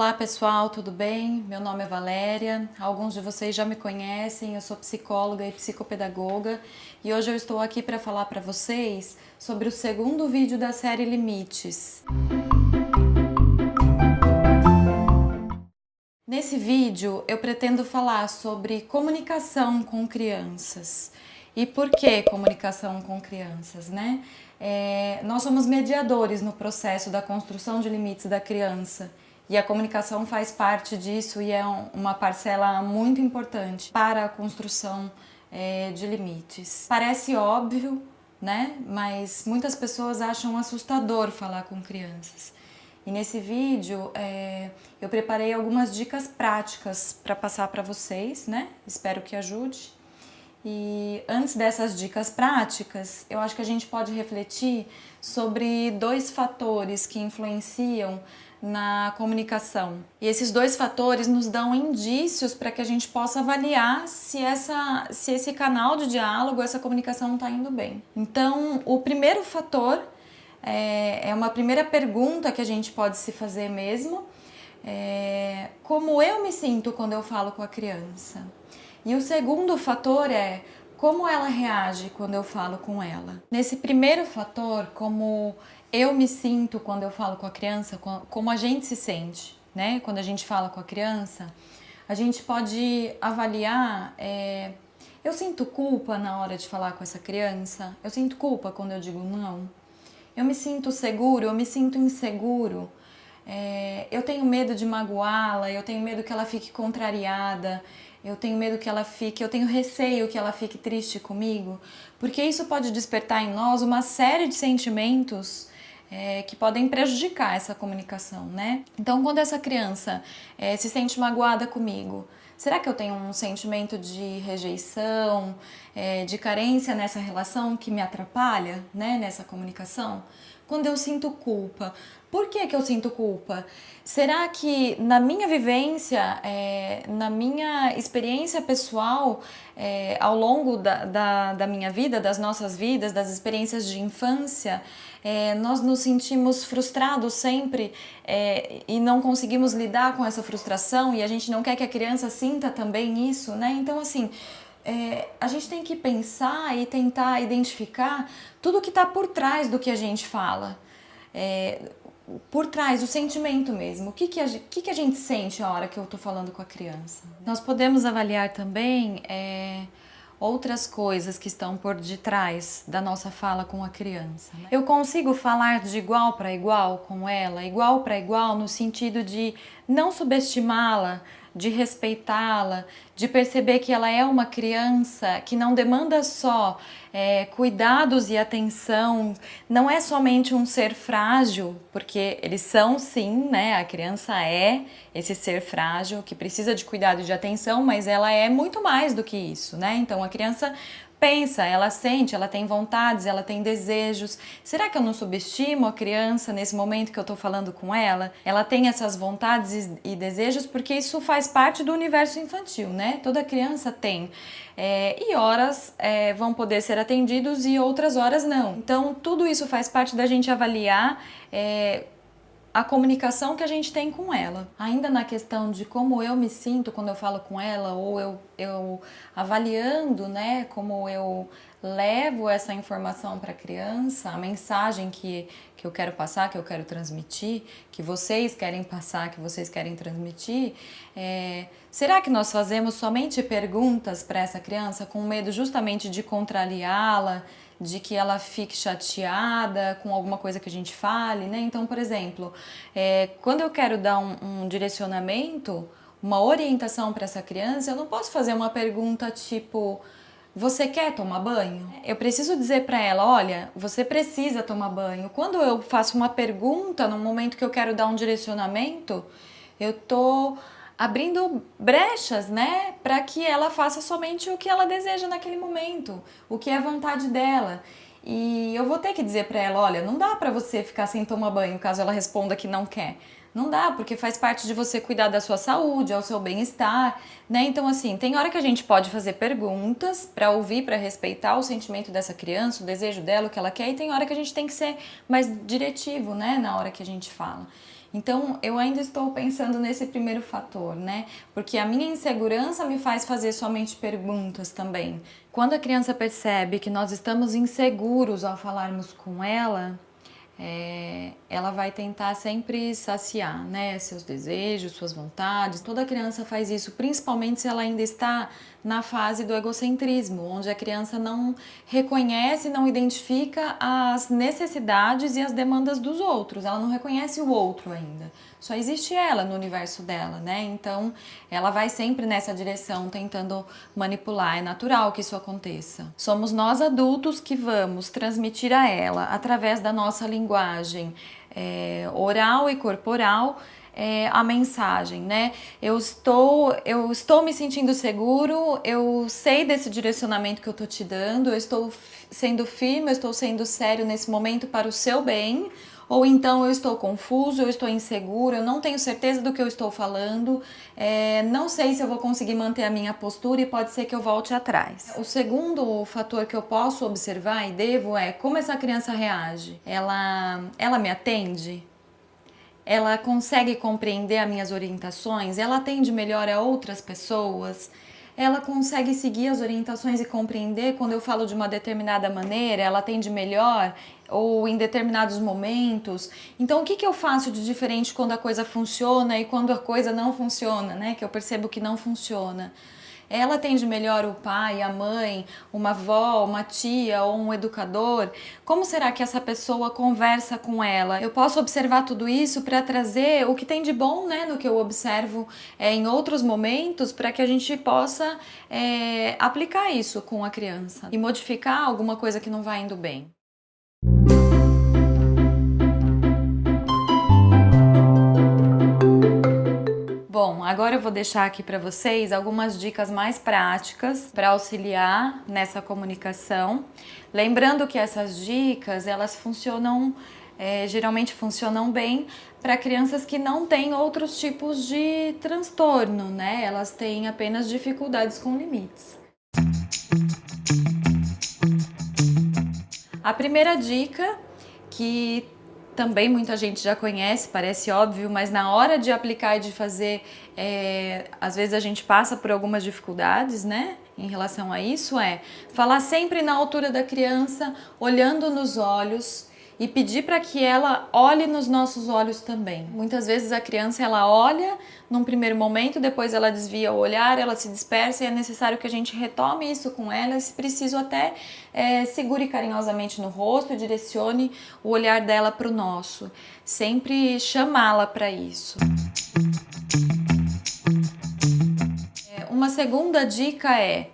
Olá pessoal, tudo bem? Meu nome é Valéria, alguns de vocês já me conhecem, eu sou psicóloga e psicopedagoga e hoje eu estou aqui para falar para vocês sobre o segundo vídeo da série Limites. Nesse vídeo eu pretendo falar sobre comunicação com crianças. E por que comunicação com crianças, né? Nós somos mediadores no processo da construção de limites da criança. E a comunicação faz parte disso e é uma parcela muito importante para a construção de limites. Parece óbvio, né? Mas muitas pessoas acham assustador falar com crianças. E nesse vídeo eu preparei algumas dicas práticas para passar para vocês, né? Espero que ajude. E antes dessas dicas práticas, eu acho que a gente pode refletir sobre dois fatores que influenciam na comunicação. E esses dois fatores nos dão indícios para que a gente possa avaliar se esse canal de diálogo, essa comunicação está indo bem. Então, o primeiro fator é uma primeira pergunta que a gente pode se fazer mesmo. Como eu me sinto quando eu falo com a criança? E o segundo fator é como ela reage quando eu falo com ela. Nesse primeiro fator, como eu me sinto quando eu falo com a criança, como a gente se sente, né? Quando a gente fala com a criança, a gente pode avaliar, eu sinto culpa na hora de falar com essa criança? Eu sinto culpa quando eu digo não? Eu me sinto seguro? Eu me sinto inseguro? Eu tenho medo de magoá-la, eu tenho medo que ela fique contrariada, eu tenho medo que ela fique, eu tenho receio que ela fique triste comigo, porque isso pode despertar em nós uma série de sentimentos que podem prejudicar essa comunicação, né? Então, quando essa criança se sente magoada comigo, será que eu tenho um sentimento de rejeição, de carência nessa relação que me atrapalha, né, nessa comunicação? Quando eu sinto culpa, por que eu sinto culpa? Será que na minha vivência, na minha experiência pessoal, ao longo da minha vida, das nossas vidas, das experiências de infância, nós nos sentimos frustrados sempre e não conseguimos lidar com essa frustração e a gente não quer que a criança sinta também isso, né? Então, assim, a gente tem que pensar e tentar identificar tudo que está por trás do que a gente fala. Por trás, o sentimento mesmo. O que a gente sente a hora que eu estou falando com a criança? Nós podemos avaliar também outras coisas que estão por detrás da nossa fala com a criança, né? Eu consigo falar de igual para igual com ela, igual para igual no sentido de não subestimá-la, de respeitá-la, de perceber que ela é uma criança que não demanda só cuidados e atenção, não é somente um ser frágil, porque eles são sim, né? A criança é esse ser frágil que precisa de cuidado e de atenção, mas ela é muito mais do que isso, né? Então a criança pensa, ela sente, ela tem vontades, ela tem desejos. Será que eu não subestimo a criança nesse momento que eu estou falando com ela? Ela tem essas vontades e desejos porque isso faz parte do universo infantil, né? Toda criança tem. E horas vão poder ser atendidos e outras horas não. Então, tudo isso faz parte da gente avaliar a comunicação que a gente tem com ela. Ainda na questão de como eu me sinto quando eu falo com ela, ou eu avaliando, né, como eu levo essa informação para a criança, a mensagem que eu quero passar, que eu quero transmitir, que vocês querem passar, que vocês querem transmitir, será que nós fazemos somente perguntas para essa criança com medo justamente de contrariá-la, de que ela fique chateada com alguma coisa que a gente fale, né? Então, por exemplo, quando eu quero dar um direcionamento, uma orientação para essa criança, eu não posso fazer uma pergunta tipo: você quer tomar banho? Eu preciso dizer para ela: olha, você precisa tomar banho. Quando eu faço uma pergunta no momento que eu quero dar um direcionamento, eu tô abrindo brechas, né, para que ela faça somente o que ela deseja naquele momento, o que é vontade dela. E eu vou ter que dizer para ela: olha, não dá para você ficar sem tomar banho caso ela responda que não quer. Não dá, porque faz parte de você cuidar da sua saúde, ao seu bem-estar, né? Então, assim, tem hora que a gente pode fazer perguntas para ouvir, para respeitar o sentimento dessa criança, o desejo dela, o que ela quer, e tem hora que a gente tem que ser mais diretivo, né, na hora que a gente fala. Então, eu ainda estou pensando nesse primeiro fator, né? Porque a minha insegurança me faz fazer somente perguntas também. Quando a criança percebe que nós estamos inseguros ao falarmos com ela, ela vai tentar sempre saciar, né, seus desejos, suas vontades. Toda criança faz isso, principalmente se ela ainda está na fase do egocentrismo, onde a criança não reconhece, não identifica as necessidades e as demandas dos outros. Ela não reconhece o outro ainda. Só existe ela no universo dela, né? Então, ela vai sempre nessa direção, tentando manipular. É natural que isso aconteça. Somos nós adultos que vamos transmitir a ela, através da nossa linguagem oral e corporal, a mensagem, né? Eu estou me sentindo seguro, eu sei desse direcionamento que eu tô te dando, eu estou sendo firme, eu estou sendo sério nesse momento para o seu bem. Ou então eu estou confuso, eu estou inseguro, eu não tenho certeza do que eu estou falando, não sei se eu vou conseguir manter a minha postura e pode ser que eu volte atrás. O segundo fator que eu posso observar e devo é como essa criança reage. Ela me atende? Ela consegue compreender as minhas orientações? Ela atende melhor a outras pessoas? Ela consegue seguir as orientações e compreender quando eu falo de uma determinada maneira? Ela atende melhor ou em determinados momentos? Então, o que eu faço de diferente quando a coisa funciona e quando a coisa não funciona, né? Que eu percebo que não funciona. Ela atende melhor o pai, a mãe, uma avó, uma tia ou um educador? Como será que essa pessoa conversa com ela? Eu posso observar tudo isso para trazer o que tem de bom, né, no que eu observo em outros momentos, para que a gente possa aplicar isso com a criança e modificar alguma coisa que não vai indo bem. Bom, agora eu vou deixar aqui para vocês algumas dicas mais práticas para auxiliar nessa comunicação. Lembrando que essas dicas, elas funcionam, geralmente funcionam bem para crianças que não têm outros tipos de transtorno, né? Elas têm apenas dificuldades com limites. A primeira dica, que também muita gente já conhece, parece óbvio, mas na hora de aplicar e de fazer, às vezes a gente passa por algumas dificuldades, né? Em relação a isso, falar sempre na altura da criança, olhando nos olhos, e pedir para que ela olhe nos nossos olhos também. Muitas vezes a criança ela olha num primeiro momento, depois ela desvia o olhar, ela se dispersa e é necessário que a gente retome isso com ela, e se preciso até segure carinhosamente no rosto e direcione o olhar dela para o nosso. Sempre chamá-la para isso. Uma segunda dica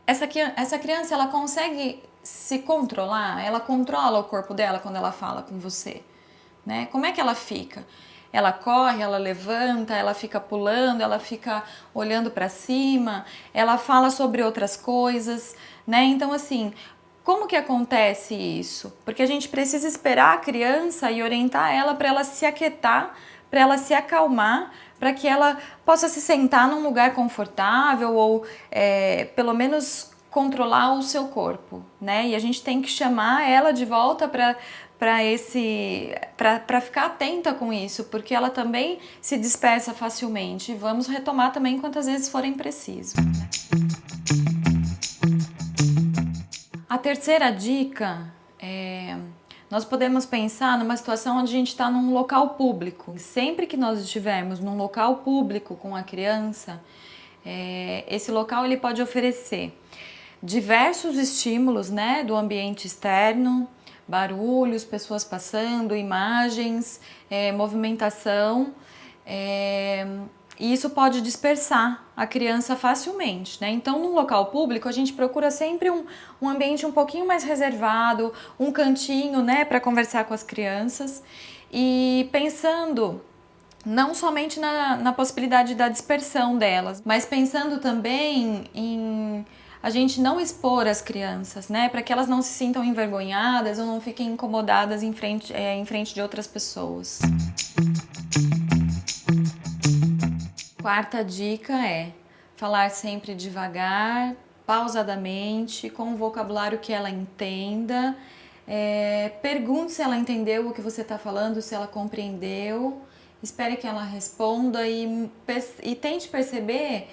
essa criança ela consegue se controlar? Ela controla o corpo dela quando ela fala com você, né? Como é que ela fica? Ela corre, ela levanta, ela fica pulando, ela fica olhando para cima, ela fala sobre outras coisas, né? Então, assim, como que acontece isso? Porque a gente precisa esperar a criança e orientar ela para ela se aquietar, para ela se acalmar, para que ela possa se sentar num lugar confortável ou pelo menos controlar o seu corpo, né? E a gente tem que chamar ela de volta para ficar atenta com isso, porque ela também se dispersa facilmente. E vamos retomar também quantas vezes forem preciso. A terceira dica nós podemos pensar numa situação onde a gente está num local público. Sempre que nós estivermos num local público com a criança, esse local ele pode oferecer diversos estímulos, né, do ambiente externo, barulhos, pessoas passando, imagens, movimentação, e isso pode dispersar a criança facilmente, né? Então, num local público, a gente procura sempre um ambiente um pouquinho mais reservado, um cantinho, né, para conversar com as crianças, e pensando não somente na possibilidade da dispersão delas, mas pensando também em a gente não expor as crianças, né, para que elas não se sintam envergonhadas ou não fiquem incomodadas em frente de outras pessoas. Quarta dica falar sempre devagar, pausadamente, com um vocabulário que ela entenda. Pergunte se ela entendeu o que você está falando, se ela compreendeu. espere que ela responda e tente perceber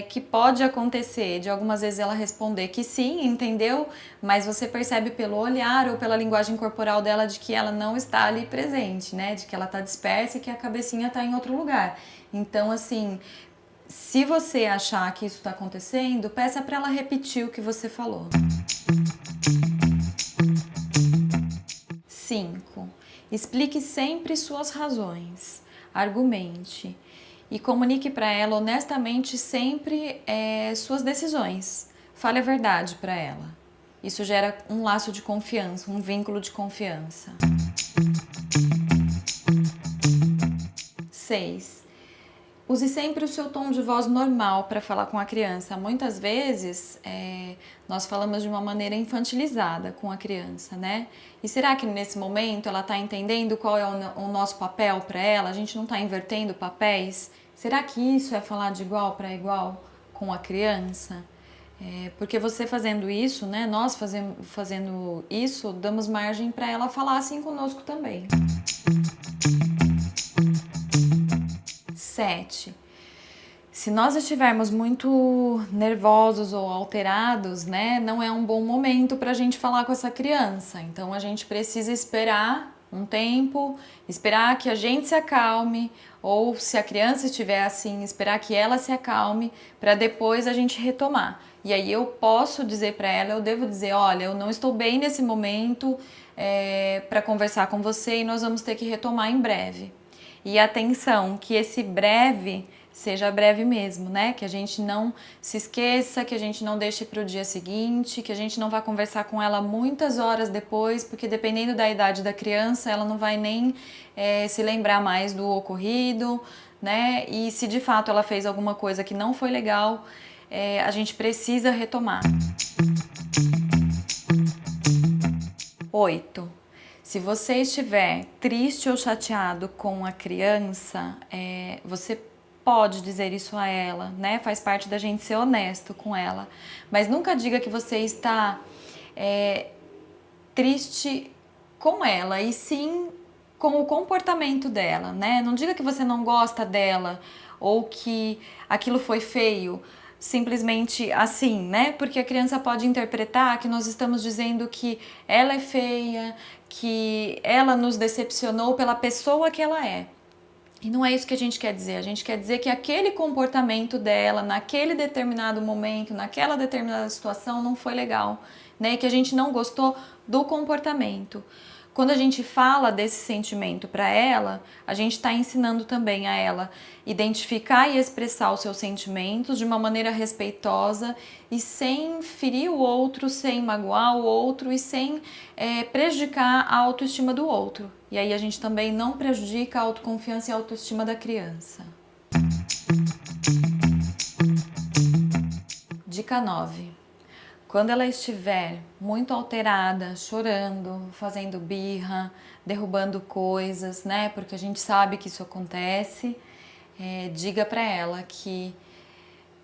que pode acontecer de algumas vezes ela responder que sim, entendeu, mas você percebe pelo olhar ou pela linguagem corporal dela de que ela não está ali presente, né? De que ela está dispersa e que a cabecinha está em outro lugar. Então, assim, se você achar que isso está acontecendo, peça para ela repetir o que você falou. 5. Explique sempre suas razões, argumente e comunique para ela honestamente sempre suas decisões. Fale a verdade para ela. Isso gera um laço de confiança, um vínculo de confiança. 6. Use sempre o seu tom de voz normal para falar com a criança. Muitas vezes nós falamos de uma maneira infantilizada com a criança, né? E será que nesse momento ela está entendendo qual é o nosso papel para ela? A gente não está invertendo papéis? Será que isso é falar de igual para igual com a criança? Porque você fazendo isso, né? Nós fazendo isso, damos margem para ela falar assim conosco também. 7. Se nós estivermos muito nervosos ou alterados, né, não é um bom momento para a gente falar com essa criança. Então a gente precisa esperar um tempo, esperar que a gente se acalme, ou se a criança estiver assim, esperar que ela se acalme para depois a gente retomar. E aí eu posso dizer para ela, eu devo dizer, olha, eu não estou bem nesse momento para conversar com você e nós vamos ter que retomar em breve. E atenção, que esse breve seja breve mesmo, né? Que a gente não se esqueça, que a gente não deixe para o dia seguinte, que a gente não vá conversar com ela muitas horas depois, porque dependendo da idade da criança, ela não vai nem se lembrar mais do ocorrido, né? E se de fato ela fez alguma coisa que não foi legal, a gente precisa retomar. 8. Se você estiver triste ou chateado com a criança, você pode dizer isso a ela, né? Faz parte da gente ser honesto com ela. Mas nunca diga que você está triste com ela, e sim com o comportamento dela, né? Não diga que você não gosta dela ou que aquilo foi feio, simplesmente assim, né? Porque a criança pode interpretar que nós estamos dizendo que ela é feia, que ela nos decepcionou pela pessoa que ela é. E não é isso que a gente quer dizer. A gente quer dizer que aquele comportamento dela, naquele determinado momento, naquela determinada situação, não foi legal, né? E que a gente não gostou do comportamento. Quando a gente fala desse sentimento para ela, a gente está ensinando também a ela identificar e expressar os seus sentimentos de uma maneira respeitosa e sem ferir o outro, sem magoar o outro e sem prejudicar a autoestima do outro. E aí a gente também não prejudica a autoconfiança e a autoestima da criança. Dica 9. Quando ela estiver muito alterada, chorando, fazendo birra, derrubando coisas, né? Porque a gente sabe que isso acontece, diga para ela que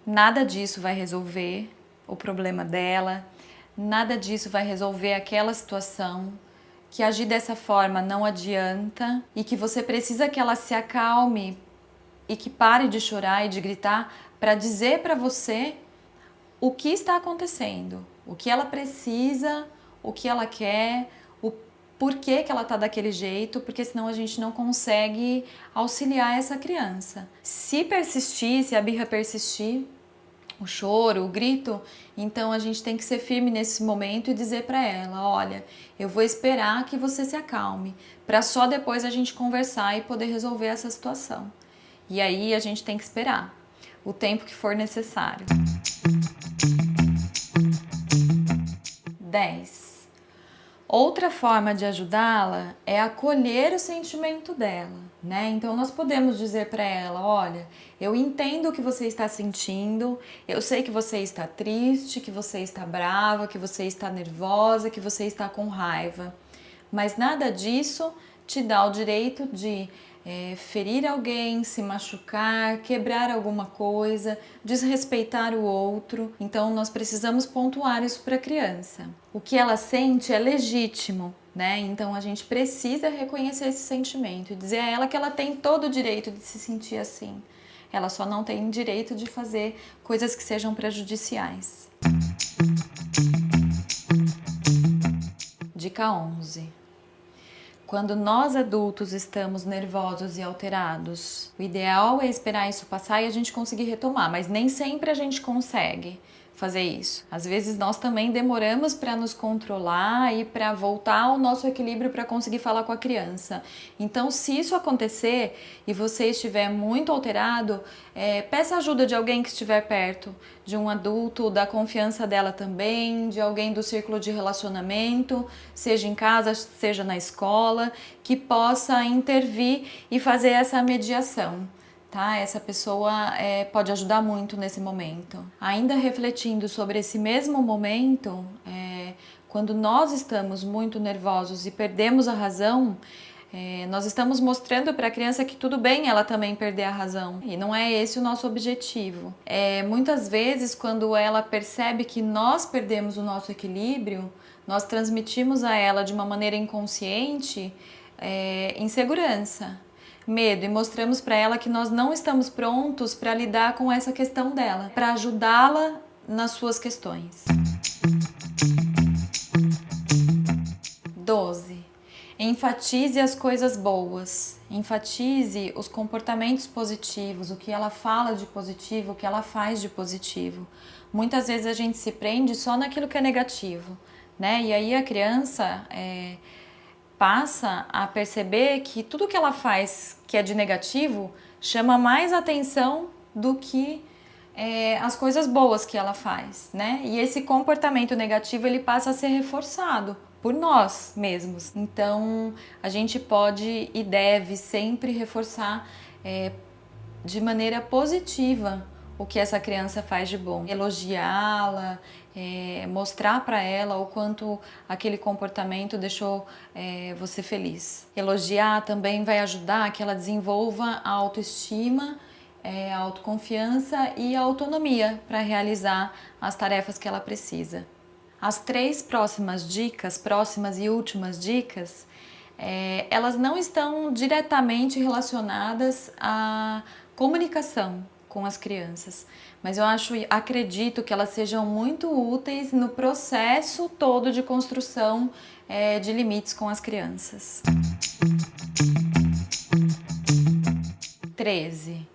nada disso vai resolver o problema dela, nada disso vai resolver aquela situação, que agir dessa forma não adianta e que você precisa que ela se acalme e que pare de chorar e de gritar para dizer para você o que está acontecendo, o que ela precisa, o que ela quer, o porquê que ela está daquele jeito, porque senão a gente não consegue auxiliar essa criança. Se persistir, se a birra persistir, o choro, o grito, então a gente tem que ser firme nesse momento e dizer para ela, olha, eu vou esperar que você se acalme, para só depois a gente conversar e poder resolver essa situação. E aí a gente tem que esperar o tempo que for necessário. 10. Outra forma de ajudá-la é acolher o sentimento dela, né? Então nós podemos dizer para ela, olha, eu entendo o que você está sentindo, eu sei que você está triste, que você está brava, que você está nervosa, que você está com raiva, mas nada disso te dá o direito de ferir alguém, se machucar, quebrar alguma coisa, desrespeitar o outro. Então nós precisamos pontuar isso para a criança. O que ela sente é legítimo, né? Então a gente precisa reconhecer esse sentimento e dizer a ela que ela tem todo o direito de se sentir assim. Ela só não tem direito de fazer coisas que sejam prejudiciais. Dica 11. Quando nós adultos estamos nervosos e alterados, o ideal é esperar isso passar e a gente conseguir retomar, mas nem sempre a gente consegue fazer isso. Às vezes nós também demoramos para nos controlar e para voltar ao nosso equilíbrio para conseguir falar com a criança. Então, se isso acontecer e você estiver muito alterado, peça ajuda de alguém que estiver perto, de um adulto, da confiança dela também, de alguém do círculo de relacionamento, seja em casa, seja na escola, que possa intervir e fazer essa mediação. Tá? Essa pessoa pode ajudar muito nesse momento. Ainda refletindo sobre esse mesmo momento, quando nós estamos muito nervosos e perdemos a razão, nós estamos mostrando para a criança que tudo bem ela também perder a razão. E não é esse o nosso objetivo. Muitas vezes, quando ela percebe que nós perdemos o nosso equilíbrio, nós transmitimos a ela de uma maneira inconsciente insegurança, medo, e mostramos para ela que nós não estamos prontos para lidar com essa questão dela, para ajudá-la nas suas questões. 12. Enfatize as coisas boas, enfatize os comportamentos positivos, o que ela fala de positivo, o que ela faz de positivo. Muitas vezes a gente se prende só naquilo que é negativo, né? E aí a criança passa a perceber que tudo que ela faz que é de negativo chama mais atenção do que as coisas boas que ela faz, né? E esse comportamento negativo ele passa a ser reforçado por nós mesmos. Então a gente pode e deve sempre reforçar de maneira positiva o que essa criança faz de bom, elogiá-la, mostrar para ela o quanto aquele comportamento deixou você feliz. Elogiar também vai ajudar que ela desenvolva a autoestima, a autoconfiança e a autonomia para realizar as tarefas que ela precisa. As 3 próximas e últimas dicas, elas não estão diretamente relacionadas à comunicação com as crianças, mas eu acredito que elas sejam muito úteis no processo todo de construção de limites com as crianças. 13.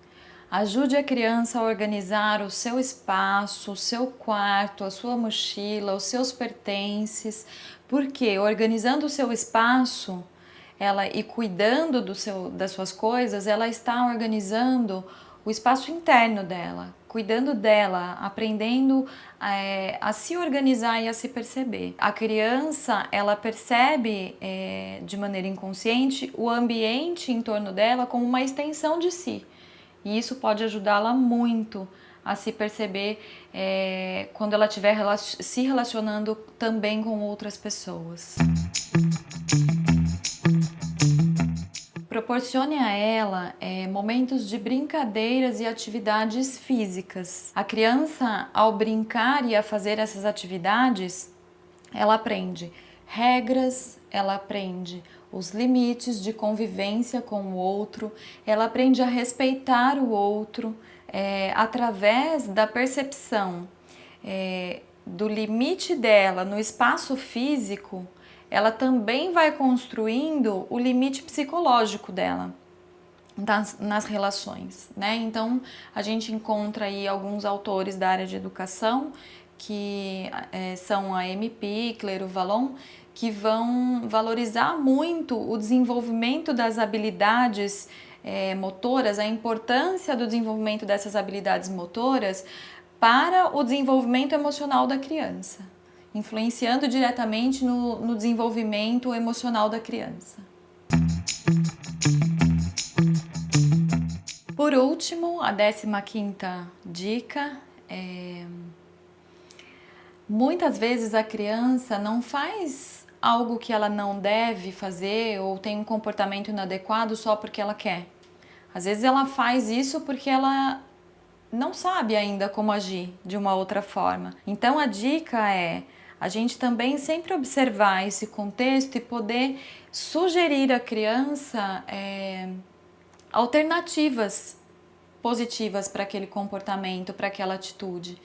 Ajude a criança a organizar o seu espaço, o seu quarto, a sua mochila, os seus pertences, porque organizando o seu espaço, e cuidando das suas coisas, ela está organizando o espaço interno dela, cuidando dela, aprendendo a se organizar e a se perceber. A criança, ela percebe de maneira inconsciente o ambiente em torno dela como uma extensão de si. E isso pode ajudá-la muito a se perceber quando ela estiver se relacionando também com outras pessoas. Proporcione a ela momentos de brincadeiras e atividades físicas. A criança, ao brincar e a fazer essas atividades, ela aprende regras, ela aprende os limites de convivência com o outro, ela aprende a respeitar o outro através da percepção do limite dela no espaço físico. Ela também vai construindo o limite psicológico dela nas relações, né? Então, a gente encontra aí alguns autores da área de educação, que são a Amy Pickler, o Vallon, que vão valorizar muito o desenvolvimento das habilidades motoras, a importância do desenvolvimento dessas habilidades motoras para o desenvolvimento emocional da criança, influenciando diretamente no desenvolvimento emocional da criança. Por último, a 15ª dica muitas vezes a criança não faz algo que ela não deve fazer ou tem um comportamento inadequado só porque ela quer. Às vezes ela faz isso porque ela não sabe ainda como agir de uma outra forma. Então a dica a gente também sempre observar esse contexto e poder sugerir à criança alternativas positivas para aquele comportamento, para aquela atitude.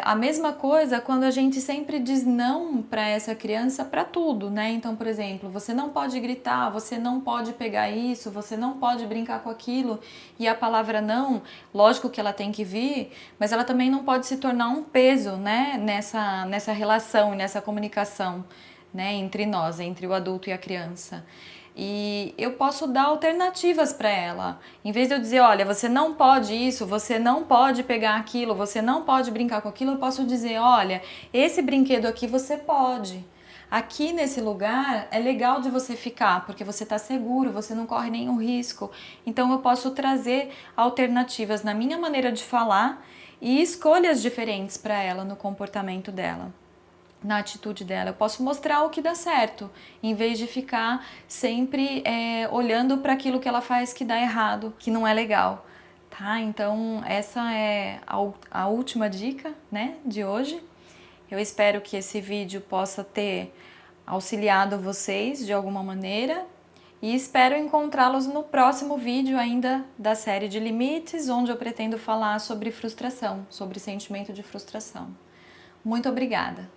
A mesma coisa quando a gente sempre diz não para essa criança para tudo, né? Então, por exemplo, você não pode gritar, você não pode pegar isso, você não pode brincar com aquilo, e a palavra não, lógico que ela tem que vir, mas ela também não pode se tornar um peso, né? Nessa relação, nessa comunicação, né? Entre nós, entre o adulto e a criança. E eu posso dar alternativas para ela. Em vez de eu dizer, olha, você não pode isso, você não pode pegar aquilo, você não pode brincar com aquilo, eu posso dizer, olha, esse brinquedo aqui você pode. Aqui nesse lugar é legal de você ficar, porque você está seguro, você não corre nenhum risco. Então eu posso trazer alternativas na minha maneira de falar e escolhas diferentes para ela no comportamento dela, na atitude dela. Eu posso mostrar o que dá certo, em vez de ficar sempre olhando para aquilo que ela faz que dá errado, que não é legal, tá? Então essa é a última dica, né, de hoje. Eu espero que esse vídeo possa ter auxiliado vocês de alguma maneira e espero encontrá-los no próximo vídeo ainda da série de limites, onde eu pretendo falar sobre frustração, sobre sentimento de frustração. Muito obrigada!